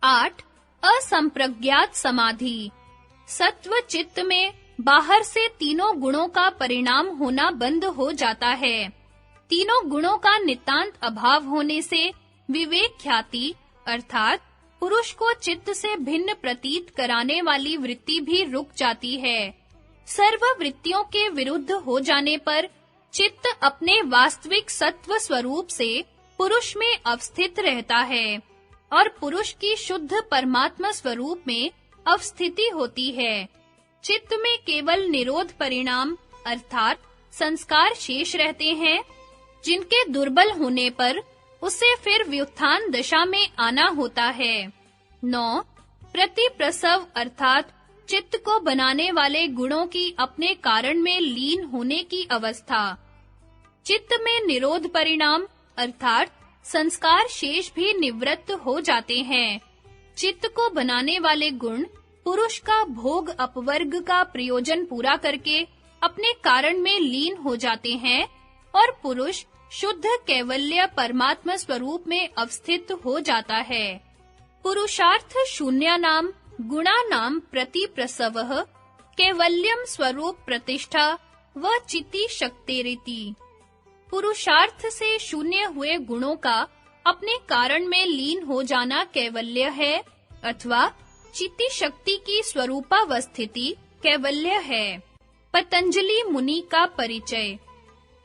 8. असंप्रज्ञात समाधि। सत्व चित्त में बाहर से तीनों गुणों का परिणाम होना बंद हो जाता है। तीनों गुणों का नितांत अभाव होने से विवेक ख्याति अर्थात पुरुष को चित्त से भिन्न प्रतीत कराने वाली वृत्ति भी रुक जाती है। सर्व वृत्तियों के विरुद्ध हो जाने पर चित्त अपने वास्तविक सत्व स्वरूप से पुरुष में अवस्थित रहता है और पुरुष की शुद्ध परमात्मा स्वरूप में अवस्थिति होती है। चित्त में केवल निरोध परिणाम अर्थात संस्कार शेष रहते हैं, जिनके दुर्बल होने पर उसे फिर व्युत्थान दशा में आना होता है। 9. प्रतिप्रसव अर्थात चित्त को बनाने वाले गुणों की अपने कारण में लीन होने की अवस्था। चित्त में निरोध परिणाम अर्थात संस्कार शेष भी निवृत्त हो जाते हैं। चित्त को बनाने वाले गुण पुरुष का भोग अपवर्ग का प्रयोजन पूरा करके अपने कारण में लीन हो जाते हैं और पुरुष शुद्ध कैवल्य परमात्मा स्वरूप में अवस्थित हो जाता है। पुरुषार्थ शून्यानाम गुणानाम प्रतिप्रसवः कैवल्यम स्वरूप प्रतिष्ठा व चिति शक्तिरिति। पुरुषार्थ से शून्य हुए गुणों का अपने कारण में लीन हो जाना कैवल्य है अथवा चिति शक्ति की स्वरूपावस्थिति कैवल्य है। पतंजलि मुनि का परिचय।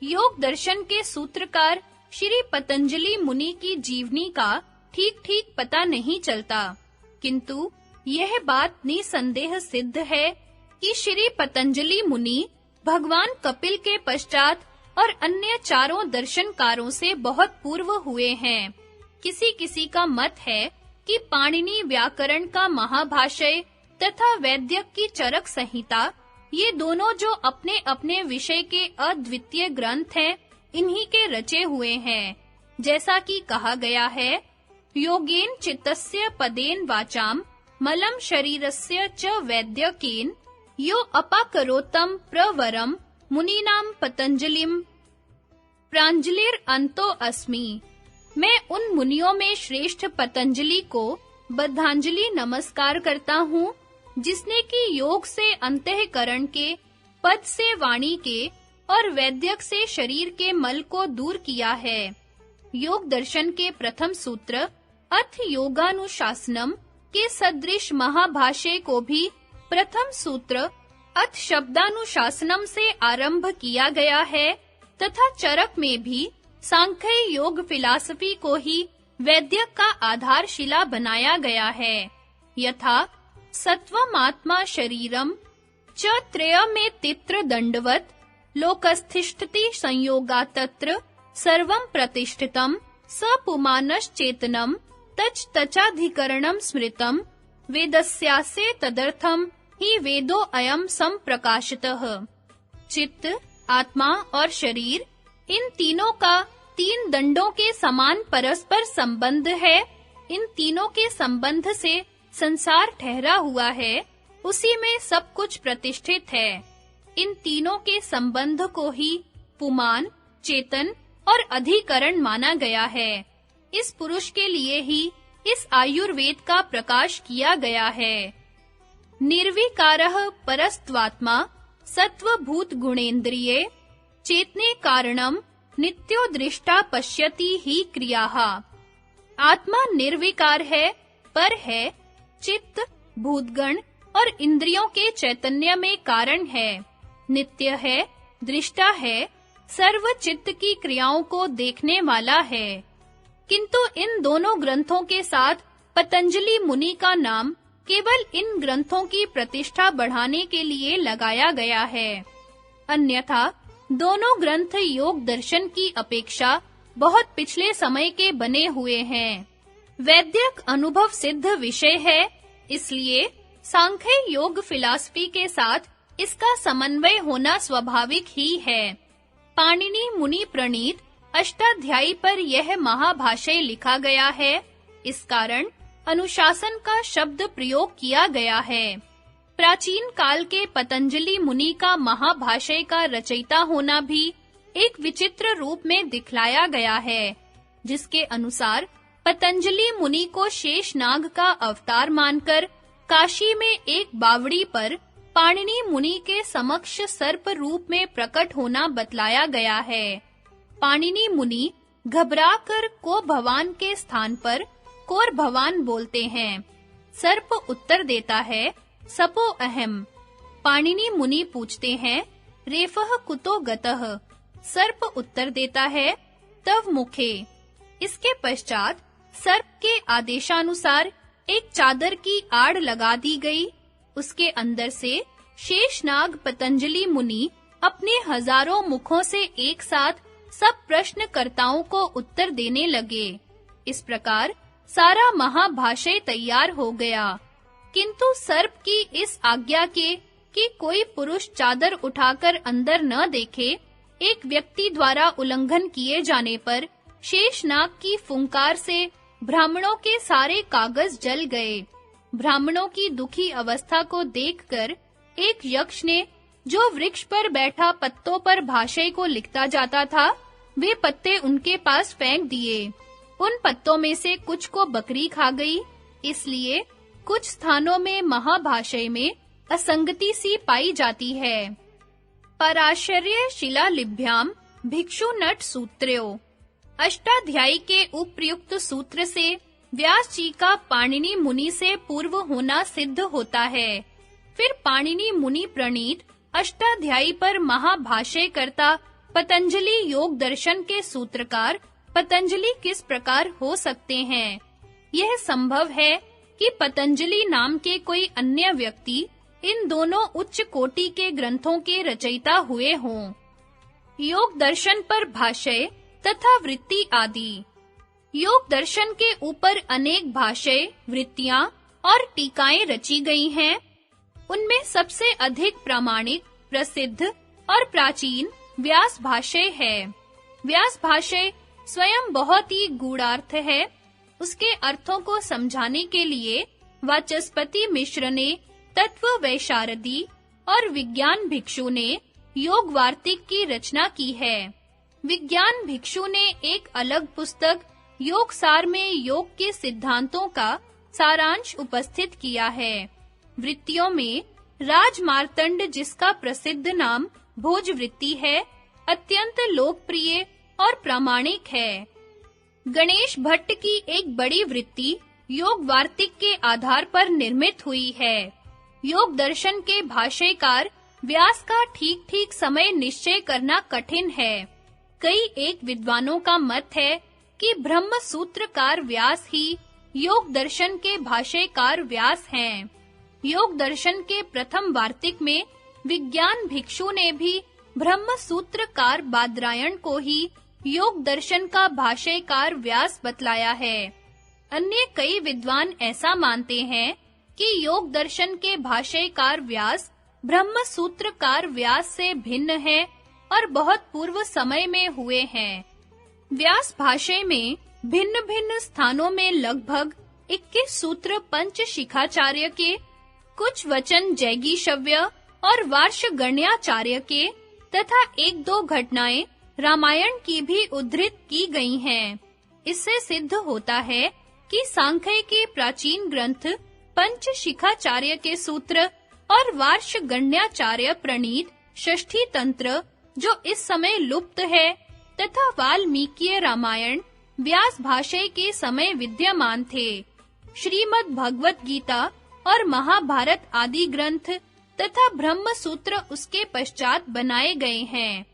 योग दर्शन के सूत्रकार श्री पतंजलि मुनि की जीवनी का ठीक-ठीक पता नहीं चलता, किंतु यह बात निसंदेह सिद्ध है कि श्री पतंजलि मुनि भगवान कपिल के पश्चात और अन्य चारों दर्शनकारों से बहुत पूर्व हुए हैं। किसी-किसी का मत है कि पाणिनि व्याकरण का महाभाष्य तथा वैद्यक की चरक संहिता, ये दोनों जो अपने-अपने विषय के अद्वितीय ग्रंथ हैं, इन्हीं के रचे हुए हैं। जैसा कि कहा गया है, योगेन चित्तस्य पदेन वाचाम मलम शरीरस्य च वैद्यकेन यो अपाकरोतम प्रवरम मुनीनाम पतंजलिम प्रांजलिर अंतो अस्मि। मैं उन मुनियों में श्रेष्ठ पतंजलि को बद्धांजलि नमस्कार करता हूँ, जिसने कि योग से अंतःकरण के, पद से वाणी के और वैद्यक से शरीर के मल को दूर किया है। योग दर्शन के प्रथम सूत्र अथ योगानुशासनम के सदृश महाभाष्य को भी प्रथम सूत्र अथ शब्दानुशासनम से आरंभ किया गया है तथा चरक में भी सांख्य योग फिलॉसफी को ही वैद्यक का आधारशिला बनाया गया है। यथा सत्वमात्मा शरीरम च त्रयमेतित्र दंडवत लोकस्थिष्ठति संयोगा तत्र सर्वं प्रतिष्ठितम स पुमानश्चेतनम तच तचाधिकरणम स्मृतम वेदस्यास्य तदर्थम ही वेदो अयम संप्रकाशितः। चित्त, आत्मा और शरीर, इन तीनों का तीन दंडों के समान परस्पर संबंध है। इन तीनों के संबंध से संसार ठहरा हुआ है, उसी में सब कुछ प्रतिष्ठित है। इन तीनों के संबंध को ही पुमान, चेतन और अधिकरण माना गया है। इस पुरुष के लिए ही इस आयुर्वेद का प्रकाश किया गया है। निर्विकारः परस्त्वात्मा सत्वभूत गुणेन्द्रिये चेतने कारणम नित्यो दृष्टा पश्यति ही क्रियाः। आत्मा निर्विकार है, पर है, चित्त, भूतगण और इंद्रियों के चैतन्य में कारण है, नित्य है, दृष्टा है, सर्व चित्त की क्रियाओं को देखने वाला है। किंतु इन दोनों ग्रंथों के साथ पतंजलि मुनि का नाम केवल इन ग्रंथों की प्रतिष्ठा बढ़ाने के लिए लगाया गया है। अन्यथा दोनों ग्रंथ योग दर्शन की अपेक्षा बहुत पिछले समय के बने हुए हैं। वैद्यक अनुभव सिद्ध विषय है, इसलिए सांख्य योग फिलॉसफी के साथ इसका समन्वय होना स्वाभाविक ही है। पाणिनि मुनि प्रणीत अष्टाध्यायी पर यह महाभाष्य लिखा गया है। इस कारण अनुशासन का शब्द प्रयोग किया गया है। प्राचीन काल के पतंजलि मुनि का महाभाष्य का रचयिता होना भी एक विचित्र रूप में दिखलाया गया है, जिसके अनुसार पतंजलि मुनि को शेषनाग का अवतार मानकर काशी में एक बावड़ी पर पाणिनि मुनि के समक्ष सर्प रूप में प्रकट होना बतलाया गया है। पाणिनि मुनि घबराकर को भवान के स्थान पर कोर भवान बोलते हैं। सर्प उत्तर देता है, सपो अहम। पाणिनि मुनि पूछते हैं, रेफः कुतो गतः? सर्प उत्तर देता है, तव मुखे। इसके पश्चात सर्प के आदेशानुसार एक चादर की आड़ लगा दी गई। उसके अंदर से शेषनाग पतंजलि मुनि अपने हजारों मुखों से एक साथ सब प्रश्नकर्ताओं को उत्तर देने लगे। इस प्रकार सारा महाभाष्य तैयार हो गया। किंतु सर्प की इस आज्ञा के कि कोई पुरुष चादर उठाकर अंदर न देखे, एक व्यक्ति द्वारा उल्लंघन किए जाने पर शेषनाग की फुंकार से ब्राह्मणों के सारे कागज जल गए। ब्राह्मणों की दुखी अवस्था को देखकर एक यक्ष ने, जो वृक्ष पर बैठा पत्तों पर भाष्य को लिखता जाता था, वे पत्ते उनके पास फेंक दिए। उन पत्तों में से कुछ को बकरी खा गई, इसलिए कुछ स्थानों में महाभाष्य में असंगति सी पाई जाती है। पराशर्य शिलालिभ्याम भिक्षु नट सूत्र्यो। अष्टाध्यायी के उपर्युक्त सूत्र से व्यास जी का पाणिनि मुनि से पूर्व होना सिद्ध होता है। फिर पाणिनि मुनि प्रणीत अष्टाध्यायी पर महाभाष्य करता पतंजलि योग दर्शन के सूत्रकार पतंजलि किस प्रकार हो सकते हैं? यह संभव है कि पतंजलि नाम के कोई अन्य व्यक्ति इन दोनों उच्च कोटि के ग्रंथों के रचयिता हुए हों। योग दर्शन पर भाष्य तथा वृत्ति आदि। योग दर्शन के ऊपर अनेक भाष्य, वृत्तियां और टीकाएं रची गई हैं। उनमें सबसे अधिक प्रामाणिक, प्रसिद्ध और प्राचीन व्यास भाष्य है। व्यास भाष्य स्वयं बहुत ही गूढ़ार्थ है। उसके अर्थों को समझाने के लिए वाचस्पति मिश्र ने, तत्व वैशारदी और विज्ञान भिक्षु ने योग वार्तिक की रचना की है। विज्ञान भिक्षु ने एक अलग पुस्तक योग सार में योग के सिद्धांतों का सारांश उपस्थित किया है। वृत्तियों में राजमार्तंड, जिसका प्रसिद्ध नाम भोजवृत्ति है, अत्यंत लोकप्रिय और प्रामाणिक है। गणेश भट्ट की एक बड़ी वृत्ति योग वार्तिक के आधार पर निर्मित हुई है। योग दर्शन के भाष्यकार व्यास का ठीक-ठीक समय निश्चय करना कठिन है। कई एक विद्वानों का मत है कि ब्रह्म सूत्रकार व्यास ही योग दर्शन के भाष्यकार व्यास हैं। योग दर्शन के प्रथम वार्तिक में विज्ञान भिक्षु ने भी ब्रह्म सूत्रकार बादरायण को ही योग दर्शन का भाष्यकार व्यास बतलाया है। अन्य कई विद्वान ऐसा मानते हैं कि योग दर्शन के भाष्यकार व्यास ब्रह्म सूत्रकार व्यास से भिन्न है और बहुत पूर्व समय में हुए हैं। व्यास भाष्य में भिन्न-भिन्न स्थानों में लगभग 21 सूत्र पंच शिखाचार्य के, कुछ वचन जैगीषव्य और वार्षगण्याचार्य के तथा एक दो घटनाएं रामायण की भी उद्धृत की गई हैं। इससे सिद्ध होता है कि सांख्य के प्राचीन ग्रंथ पंच शिखाचार्य के सूत्र और वार्षगण्याचार्य प्रणीत षष्ठी तंत्र, जो इस समय लुप्त है, तथा वाल्मीकीय रामायण व्यास भाष्य के समय विद्यमान थे। श्रीमद् भगवत गीता और महाभारत आदि ग्रंथ तथा ब्रह्म सूत्र उसके पश्चात बनाए गए हैं।